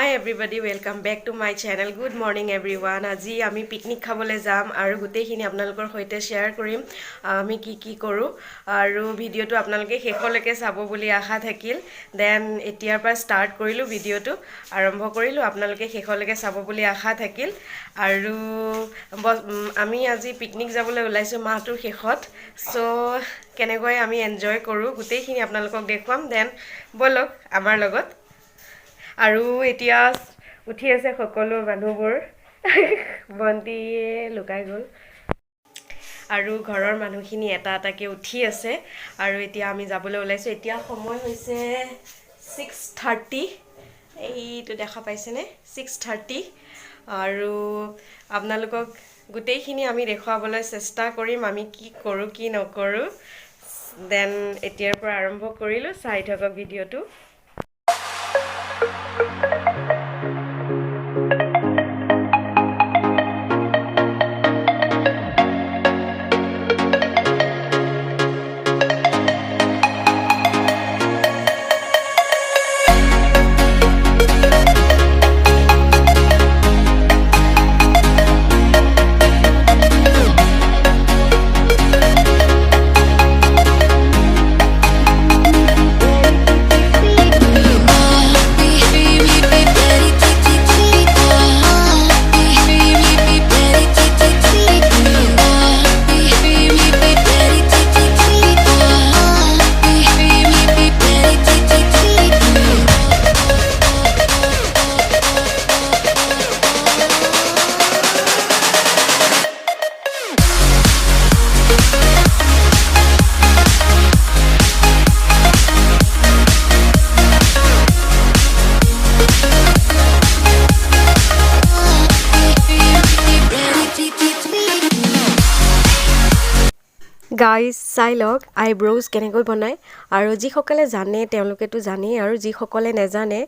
Hi everybody, welcome back to my channel. Good morning everyone. আজি আমি picnic খাবলৈ যাম আৰু গোটেইখিনি আপোনালোকৰ সৈতে শেয়াৰ কৰিম আমি কি কৰো আৰু ভিডিওটো আপোনালোকে শেষলৈকে চাব বুলি আশা থাকিল। দেন এতিয়াৰ পৰা ষ্টাৰ্ট কৰিলো ভিডিওটো আৰম্ভ কৰিলো আপোনালোকে শেষলৈকে চাব বুলি আশা থাকিল আৰু আমি আজি পিকনিক যাবলৈ ওলাইছো মাহটোৰ শেষত সো কেনেকৈ আমি এনজয় কৰো গোটেইখিনি আপোনালোকক দেখুৱাম। দেন বলক আমাৰ লগত আৰু এতিয়া উঠি আছে সকলো মানুহবোৰ বন্তিয়ে লুকাই গ'ল আৰু ঘৰৰ মানুহখিনি এটা এটাকে উঠি আছে আৰু এতিয়া আমি যাবলৈ ওলাইছো। এতিয়া সময় হৈছে 6:30 এইটো দেখা পাইছেনে 6:30 আৰু আপোনালোকক গোটেইখিনি আমি দেখুৱাবলৈ চেষ্টা কৰিম আমি কি কৰো কি নকৰো। দেন এতিয়াৰ পৰা আৰম্ভ কৰিলো চাই থাকক ভিডিওটো। গাইজ চাই লওক আইব্ৰ'জ কেনেকৈ বনায় আৰু যিসকলে জানে তেওঁলোকেতো জানেই আৰু যিসকলে নেজানে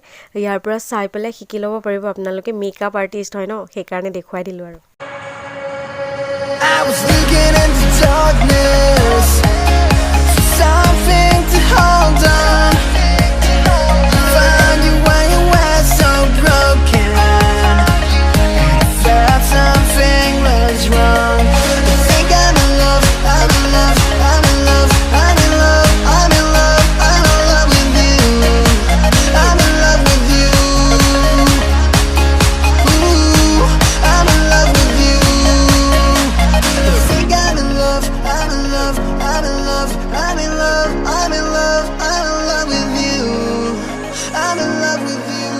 ইয়াৰ পৰা চাই পেলাই শিকি ল'ব পাৰিব আপোনালোকে মেকআপ আৰ্টিষ্ট হয় ন সেইকাৰণে দেখুৱাই দিলোঁ আৰু I was looking into darkness for something to hold on. Found you when you were so broken. I felt something was wrong. I think I'm in love, I'm in love, I'm in love, I'm in love, I'm in love, I'm in love with you. I'm in love with you. Ooh, I'm in love with you. I think I'm in love, I'm in love, I'm in love, I'm in love, I'm in love, I'm in love with you. I'm in love with you.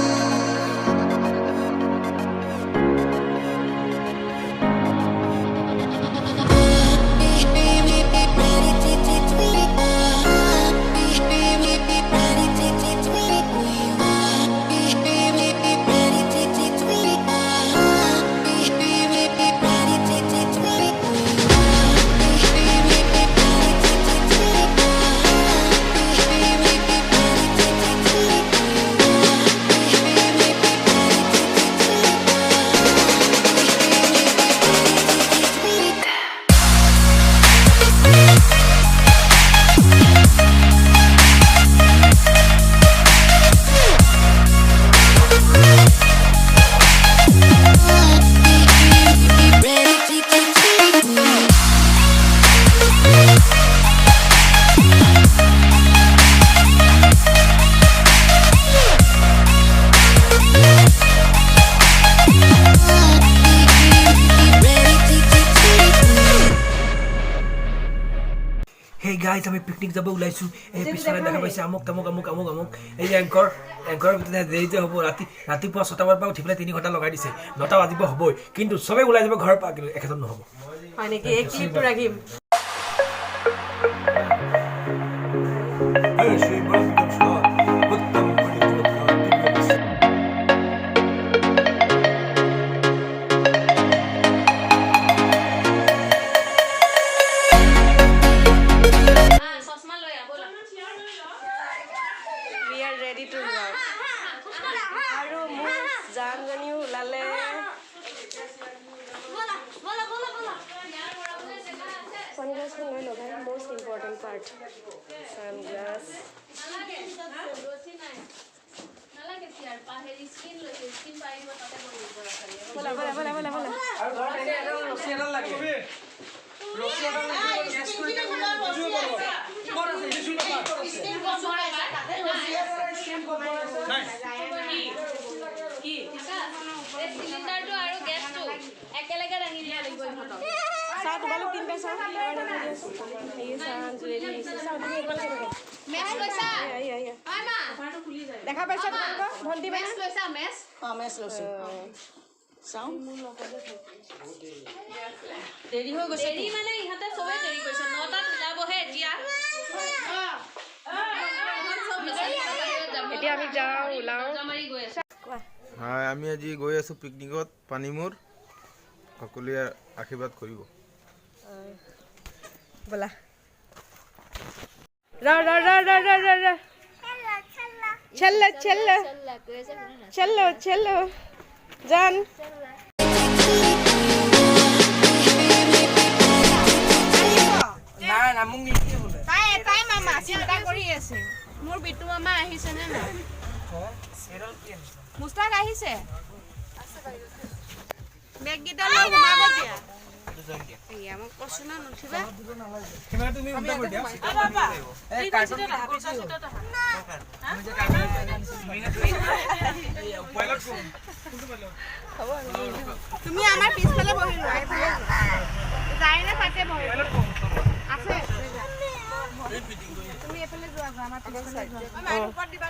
Hey guys, আমি picnic যাব ওলাইছো এই পিছনে দেখা পাইছে আমুক তামুক আমুক আমুক আমুক এই এংকৰ ভিতৰত দেৰিতে হ'ব ৰাতিপুৱা 6টা বজাৰ পৰা উঠি পেলাই 3 ঘণ্টা লগাই দিছে 9টা বাজিব হ'বই কিন্তু সবে ওলাই যাব ঘৰৰ পৰা কিন্তু একেজন নহ'ব হয় নেকি এক ক্লিপটো ৰাখিম জানজনীও ওলালে sunglass ko ngayon, okay? Most important part. Sunglass. নালাগে চিয়াৰ পাহেৰি স্কিন লৈছে স্কিন পাৰিব তাতে বহি দিব লাগে বলা বলা বলা বলা বলা কি এই চিলিণ্ডাৰটো আৰু গেছটো একেলগে দাঙি দিয়া লাগিব ইহঁতক চাও তোমালোক তিনটা চাও মেছ লৈছা দেখা পাইছা তোমালোকৰ ভণ্টি মেছ লৈছা মেছ দেৰি হৈ গৈছে দেৰি মানে ইহঁতে চবে দেৰি কৰিছে 9টাত যাবহে এতিয়া এতিয়া আমি যাওঁ ওলাওঁ মাৰি গৈ আছে হয় আমি আজি গৈ আছোঁ পিকনিকত পানীমূৰ সকলোৱে আশীৰ্বাদ কৰিব বলা रा रा रा रा रा रा रा चलो चलो चलो चलो जान না না মোক নিদিয়ে বোলে তাই তাই মামা চিন্তা কৰি আছে মোৰ বিটু মামা আহিছে নে নাই চেৰল কি আনিছে মুস্তাক আহিছে বেগ গিটা লৈ ঘুমাব দিয়া এয়া মোক কছো না নুঠিবা কেমেৰা তুমি উল্টা কৰি দিয়া বাবা এই কাৰ্টুন তুমি আমাৰ পিছফালে বহি লোৱা এইফালে যাই না তাতে বহি আছে তুমি এইফালে যোৱা আমাৰ পিছফালে যোৱা আমাৰ ওপৰত দিবা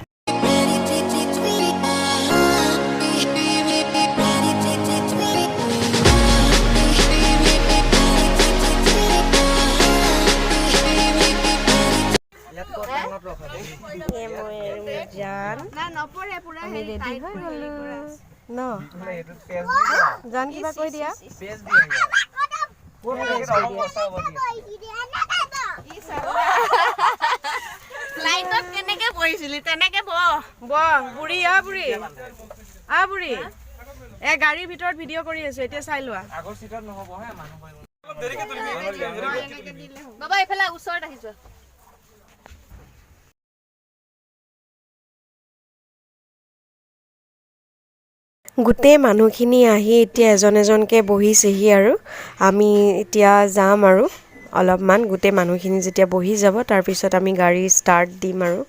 जान না নপৰে পুৰা আমি হেৰি ৰেডি টাইট হৈ কৰি গলো ন এইটো পেজ দিয়া জান কিবা কৈ দিয়া পেজ দিয়া কোন পেজ অলপ বসাব দিয়া লাইটত কেনেকে পৰিছিলি তেনেকে ব বুঢ়ী আ বুঢ়ী এ গাড়ীৰ ভিতৰত ভিডিঅ' কৰি আছো এতিয়া চাই লোৱা আগৰ সিটত নহব হে মানুহ বহিব অলপ দেৰিকে তুলিবি বাবা এইফালে ওচৰত আহিছো গোটেই মানুহখিনি আহি এতিয়া এজন এজনকৈ বহিছেহি আৰু আমি এতিয়া যাম আৰু অলপমান গোটেই মানুহখিনি যেতিয়া বহি যাব তাৰপিছত আমি গাড়ী ষ্টাৰ্ট দিম আৰু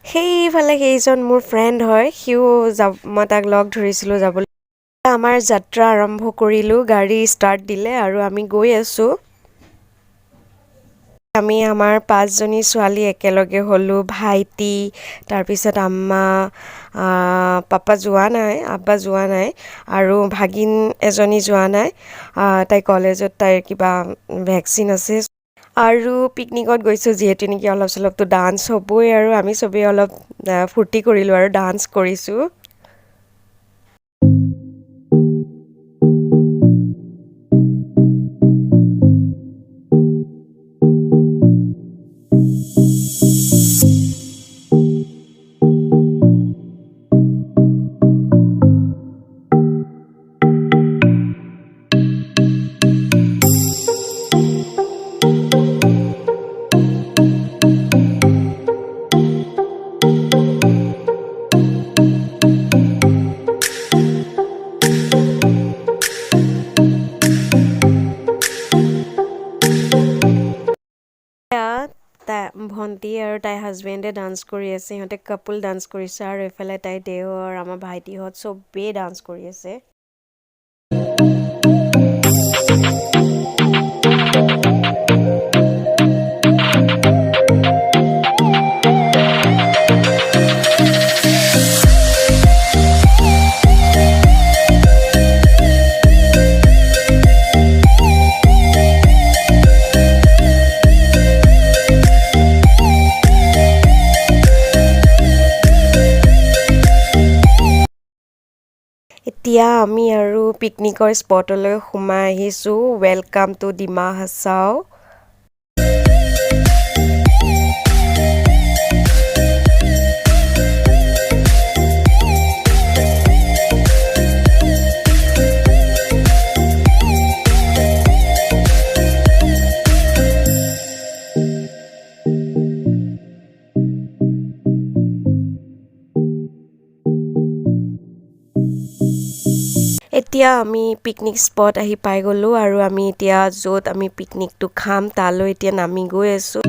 সেইফালে সেইজন মোৰ ফ্ৰেণ্ড হয় সিও মই তাক লগ ধৰিছিলোঁ যাবলৈ আমাৰ যাত্ৰা আৰম্ভ কৰিলোঁ গাড়ী ষ্টাৰ্ট দিলে আৰু আমি গৈ আছোঁ আমি আমাৰ 5জনী ছোৱালী একেলগে হ'লোঁ ভাইটি তাৰপিছত আম্মা পাপা যোৱা নাই আব্বা যোৱা নাই আৰু ভাগিন এজনী যোৱা নাই তাই কলেজত তাইৰ কিবা ভেকচিন আছে আৰু পিকনিকত গৈছোঁ যিহেতু নেকি অলপ চলপতো ডান্স হ'বই আৰু আমি চবেই অলপ ফূৰ্তি কৰিলোঁ আৰু ডান্স কৰিছোঁ ভণ্টি আৰু তাইৰ হাজবেণ্ডে ডান্স কৰি আছে সিহঁতে কাপল ডান্স কৰিছে আৰু এইফালে তাইৰ দেওৰ আমাৰ ভাইটিহঁত চবেই ডান্স কৰি আছে এতিয়া আমি আৰু পিকনিকৰ স্পটলৈ সোমাই আহিছোঁ ৱেলকাম টু ডিমা হাছাও এতিয়া আমি পিকনিক স্পট আহি পাই গ'লোঁ আৰু আমি এতিয়া য'ত আমি পিকনিকটো খাম তালৈ এতিয়া নামি গৈ আছোঁ।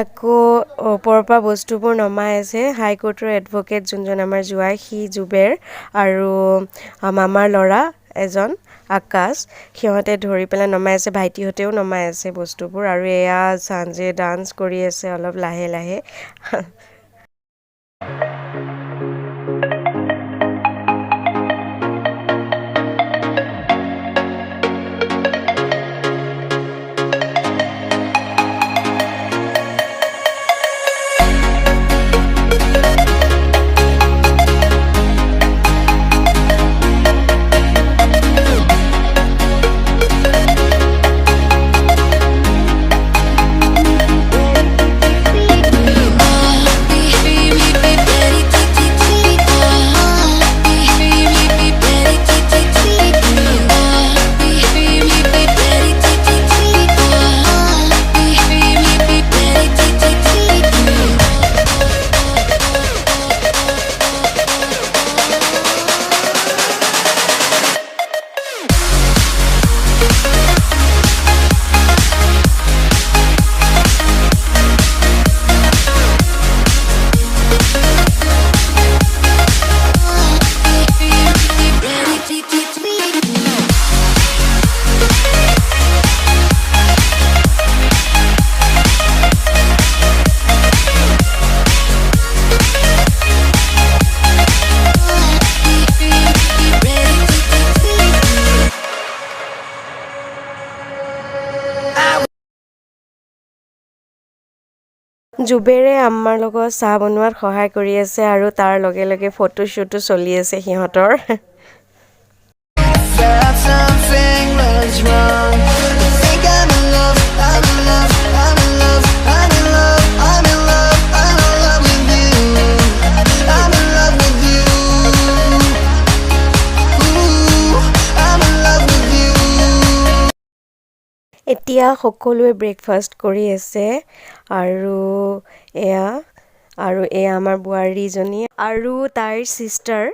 আকৌ ওপৰৰ পৰা বস্তুবোৰ নমাই আছে। হাইকোৰ্টৰ এডভকেট যোনজন আমাৰ জোৱাই সি জুবেৰ আৰু মামাৰ ল'ৰা এজন আকাশ সিহঁতে ধৰি পেলাই নমাই আছে। ভাইটিহঁতেও নমাই আছে বস্তুবোৰ আৰু এয়া চাঞ্জে ডান্স কৰি আছে অলপ লাহে লাহে। জুবেৰে আমাৰ লগত চাহ বনোৱাত সহায় কৰি আছে আৰু তাৰ লগে লগে ফটোশ্বুটো চলি আছে সিহঁতৰ। Felt something was wrong. I think I'm in love, I'm in love, I'm in love, I'm in love, I'm in love, I'm in love with you. I'm in love with you. Ooh, I'm in love with you. এতিয়া সকলোৱে breakfast কৰি আছে আৰু এয়া আমাৰ বোৱাৰীজনী আৰু তাইৰ sister.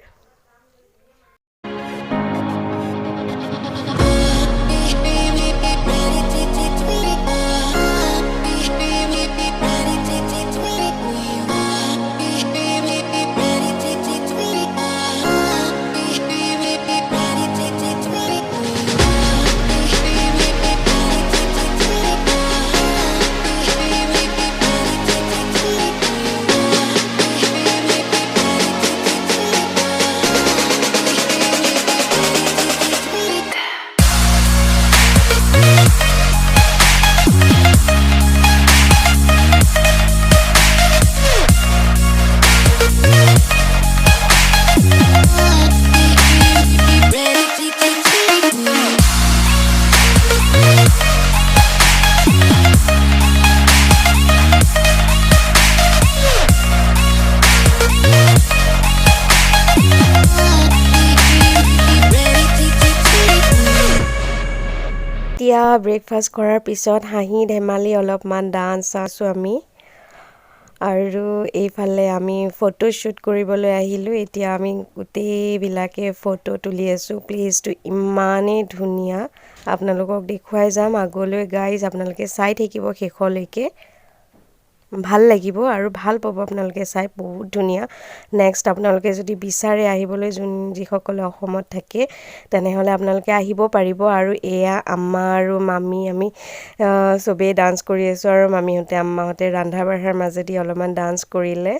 এতিয়া ব্ৰেকফাষ্ট কৰাৰ পিছত হাঁহি ধেমালি অলপমান ডান্স আছোঁ আমি আৰু এইফালে আমি ফটোশ্বুট কৰিবলৈ আহিলোঁ এতিয়া আমি গোটেইবিলাকে ফটো তুলি আছোঁ প্লেচটো ইমানেই ধুনীয়া আপোনালোকক দেখুৱাই যাম আগলৈ গাইজ আপোনালোকে চাই থাকিব শেষলৈকে ভাল লাগিব আৰু ভাল পাব আপোনালোকে চাই বহুত ধুনীয়া নেক্সট আপোনালোকে যদি বিচাৰে আহিবলৈ যিসকলে অসমত থাকে তেনেহ'লে আপোনালোকে আহিব পাৰিব আৰু এয়া আম্মা আৰু মামী আমি চবেই ডান্স কৰি আছোঁ আৰু মামীহঁতে আম্মাহঁতে ৰন্ধা বঢ়াৰ মাজেদি অলপমান ডান্স কৰিলে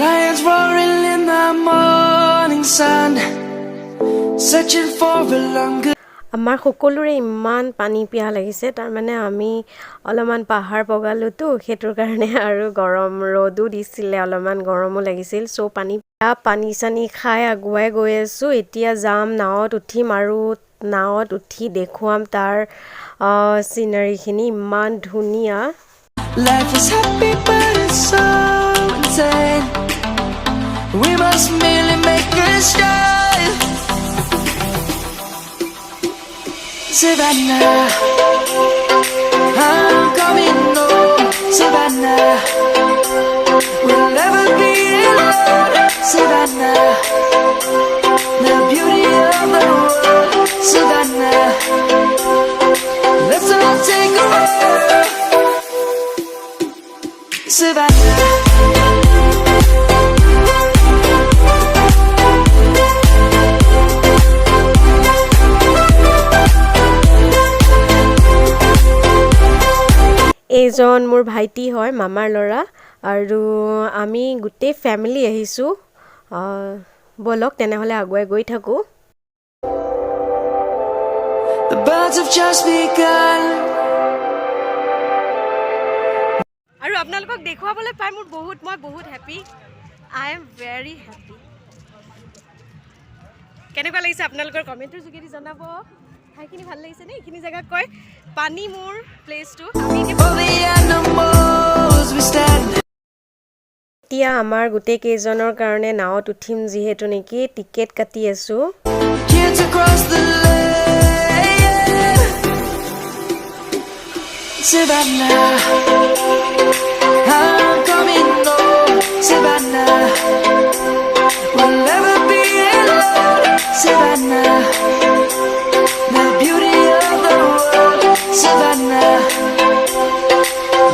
Lions roaring in the morning sun, searching for a longer. আমাৰ সকলোৰে ইমান পানী পিয়াহ লাগিছে তাৰমানে আমি অলপমান পাহাৰ বগালোতো সেইটোৰ কাৰণে আৰু গৰম ৰ'দো দিছিলে অলপমান গৰমো লাগিছিল চ' পানী চানি খাই আগুৱাই গৈ আছোঁ এতিয়া যাম নাৱত উঠিম আৰু নাৱত উঠি দেখুৱাম তাৰ চিনাৰীখিনি ইমান ধুনীয়া Life is happy but it's so insane. We must merely make a start. Savannah, I'm coming home. Savannah, we'll never be alone. Savannah, the beauty of the world. Savannah, let's all take a walk. Savannah. এইজন মোৰ ভাইটি হয় মামাৰ ল'ৰা আৰু আমি গোটেই family আহিছোঁ বলক তেনেহ'লে আগুৱাই গৈ থাকোঁ The birds have just begun. আৰু আপোনালোকক দেখুৱাবলৈ পাই মই বহুত happy I am very happy কেনেকুৱা লাগিছে আপোনালোকৰ কমেণ্টৰ যোগেদি জনাব ঠাইখিনি ভাল লাগিছে নে এইখিনি জেগাত কয় পানী মোৰ প্লেচটো আমি For the animals we stand. এতিয়া আমাৰ গোটেই কেইজনৰ কাৰণে নাৱত উঠিম যিহেতু নেকি টিকেট কাটি আছোঁ Kids across the lane. Savannah, I'm coming home. Savannah, we'll never be alone. Savannah, the beauty of the world. Savannah,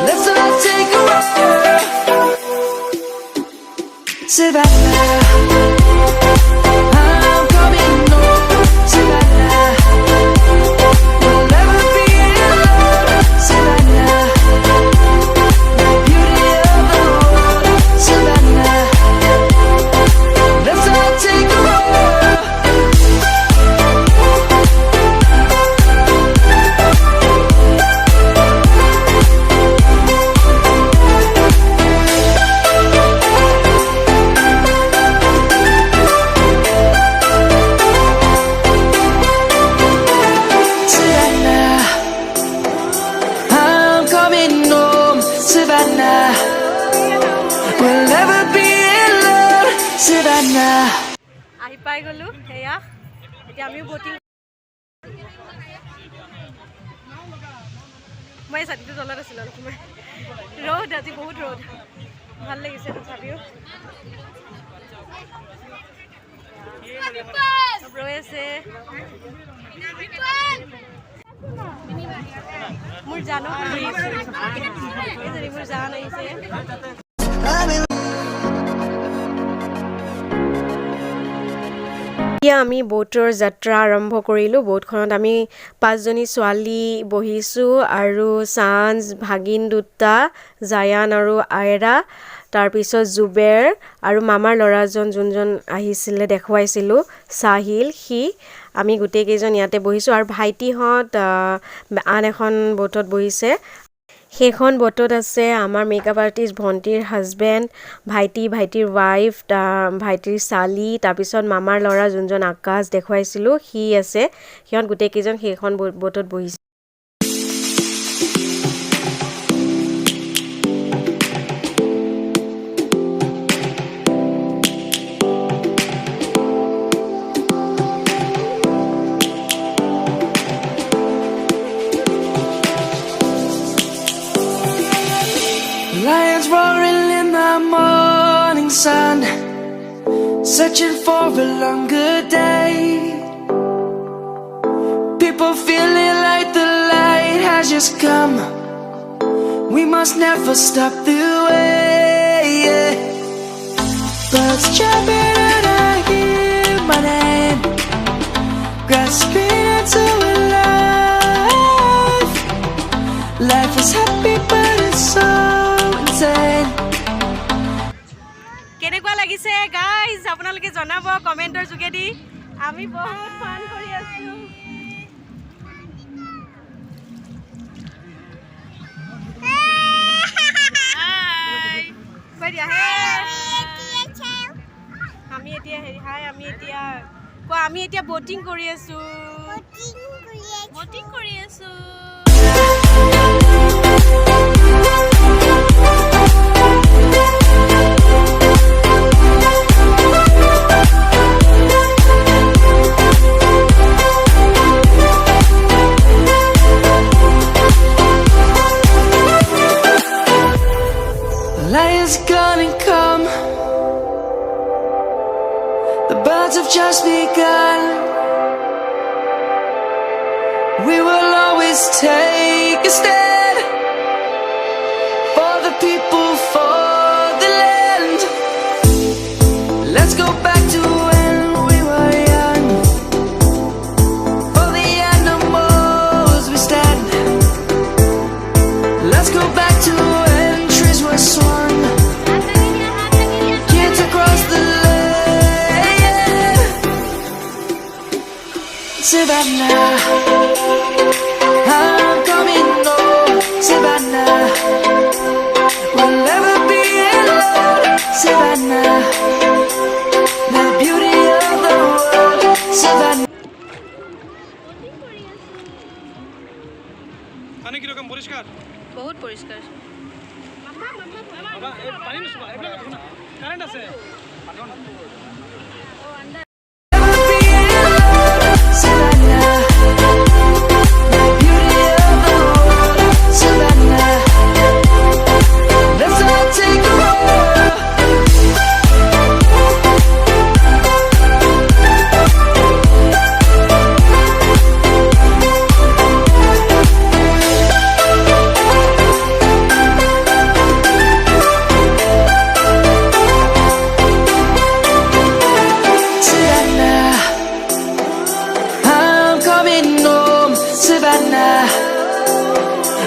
let's all take a walk. Savannah, I'm coming home. Savannah, we'll never be alone. Savannah, the beauty of the world. Savannah, let's all take a walk. Savannah, I'm coming home. Savannah, we'll never be alone. Savannah. আহি পাই গ'লোঁ সেয়া এতিয়া আমিও boating মই এই ছাতিটো তলত আছিলোঁ অলপ সময় ৰ'দ আজি বহুত ৰ'দ ভাল লাগিছে তথাপিও চব ৰৈ আছে মোৰ জানো মোৰ জান আহিছে I'm in এতিয়া আমি বোটৰ যাত্ৰা আৰম্ভ কৰিলোঁ বোটখনত আমি 5জনী ছোৱালী বহিছোঁ আৰু চাঞ্জ ভাগিন দুটা জায়ান আৰু আয়ৰা তাৰপিছত জুবেৰ আৰু মামাৰ ল'ৰাজন যোনজন আহিছিলে দেখুৱাইছিলোঁ সাহিল সি আমি গোটেইকেইজন ইয়াতে বহিছোঁ আৰু ভাইটিহঁত আন এখন বোটত বহিছে সেইখন বটত আছে আমাৰ মেকআপ আৰ্টিষ্ট ভণ্টিৰ হাজবেণ্ড, ভাইটিৰ ৱাইফ, ভাইটিৰ ছোৱালী, তাৰপিছত মামাৰ ল'ৰা যোনজন আকাশ দেখুৱাইছিলোঁ সি আছে। সিহঁত গোটেইকেইজন সেইখন বটত বহিছে। Lions roaring in the morning sun, searching for a longer day. People feeling like the light has just come. We must never stop the way. Birds chirping and I hear my name, grasping into a life. Life is happy but it's so insane. কেনেকুৱা লাগিছে guys আপোনালোকে জনাব কমেণ্টৰ যোগেদি। আমি বহুত ফান কৰি আছো। আমি এতিয়া বটিং কৰি আছো। Lion's gonna come. The birds have just begun. We will always take a stand for the people, for the land. Let's go back to when we were young. For the animals we stand. Let's go back to when trees were swung. Kids across the land. Savannah, I'm coming home. Savannah, we'll never be alone. Savannah, the beauty of the world. Savannah. পানী কিরকম পরিষ্কার? বহুত পৰিষ্কাৰ। বাবা এই পানী নচুবা এইবিলাক শুনা কাৰেন্ট আছে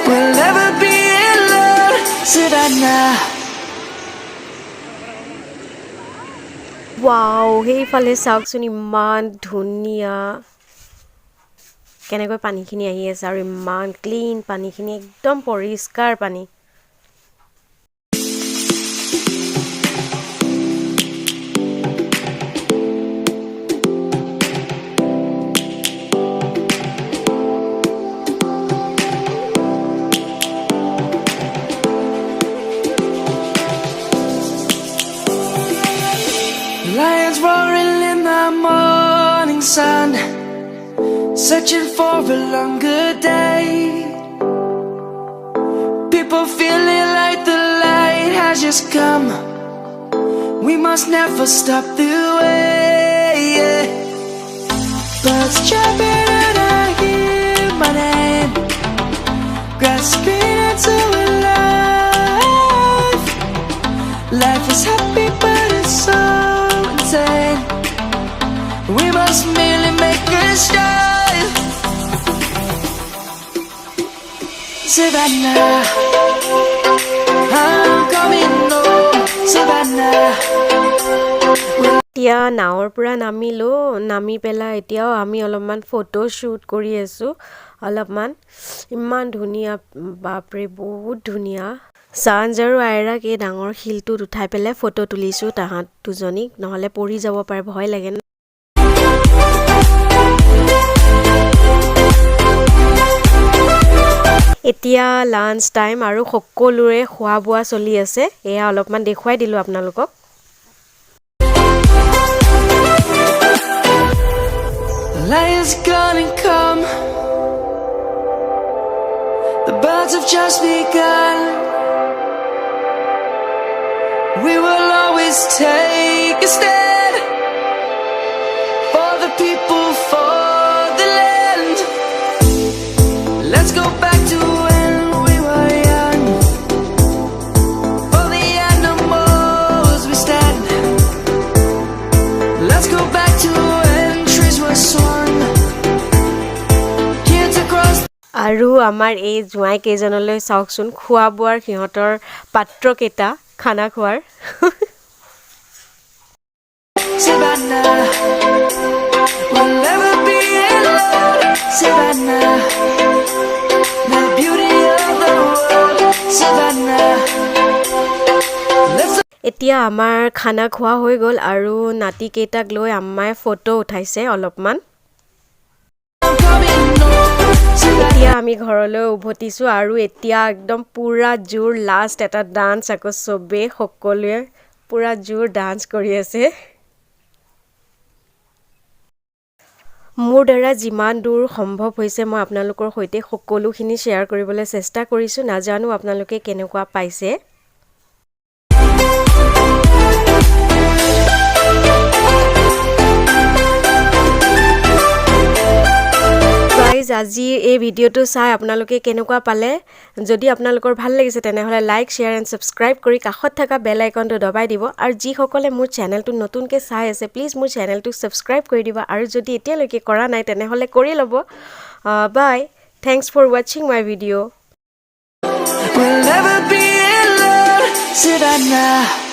We'll never be alone, Savannah. Wow সেইফালে চাওকচোন ইমান ধুনীয়া কেনেকৈ পানীখিনি আহি আছে আৰু ইমান ক্লিন পানীখিনি একদম পৰিষ্কাৰ পানী। Lions roaring in the morning sun, searching for a longer day. People feeling like the light has just come. We must never stop the way. Birds chirping and I hear my name, grasping into a life. Life is happy but it's so insane. We must merely make a start. Savannah, I'm coming home. Savannah. এতিয়া নাৱৰ পৰা নামি পেলাই এতিয়াও আমি অলপমান photo shoot কৰি আছোঁ অলপমান ইমান ধুনীয়া বাপৰে বহুত ধুনীয়া সাঞ্জ আৰু আইৰাক এই ডাঙৰ শিলটোত উঠাই পেলাই ফটো তুলিছোঁ তাহাঁত দুজনীক নহ'লে পৰি যাব পাৰে ভয় লাগে ন এতিয়া লাঞ্চ টাইম আৰু সকলোৰে খোৱা বোৱা চলি আছে এয়া অলপমান দেখুৱাই দিলোঁ আপোনালোকক Light is gonna come. The birds have just begun. We will always take a stand for the people, for the land. Let's go back to when we were young. For the animals we stand. Let's go back to when trees were swung. Kids across আৰু আমাৰ এই জুৱাই কেইজনলৈ চাওকচোন খোৱা বোৱাৰ সিহঁতৰ পাত্ৰকেইটা খানা খোৱাৰ Savannah, we'll never be alone. Savannah, the beauty of the world. Savannah, let's এতিয়া আমাৰ খানা খোৱা হৈ গ'ল আৰু নাতিকেইটাক লৈ আম্মাই ফটো উঠাইছে অলপমান coming home. এতিয়া আমি ঘৰলৈ উভতিছোঁ আৰু এতিয়া একদম পুৰা জোৰ লাষ্ট এটা ডান্স আকৌ চবেই সকলোৱে পুৰা জোৰ ডান্স কৰি আছে মোৰ দ্বাৰা যিমান দূৰ সম্ভৱ হৈছে মই আপোনালোকৰ সৈতে সকলোখিনি শ্বেয়াৰ কৰিবলৈ চেষ্টা কৰিছোঁ নাজানো আপোনালোকে কেনেকুৱা পাইছে গাইজ আজি এই ভিডিঅ'টো চাই আপোনালোকে কেনেকুৱা পালে যদি আপোনালোকৰ ভাল লাগিছে তেনেহ'লে লাইক শ্বেয়াৰ এণ্ড ছাবস্ক্ৰাইব কৰি কাষত থকা বেল আইকনটো দবাই দিব আৰু যিসকলে মোৰ চেনেলটো নতুনকৈ চাই আছে প্লিজ মোৰ চেনেলটো ছাবস্ক্ৰাইব কৰি দিব আৰু যদি এতিয়ালৈকে কৰা নাই তেনেহ'লে কৰি ল'ব বাই থেংকছ ফৰ ৱাচিং মাই video' We'll never be alone. Savannah.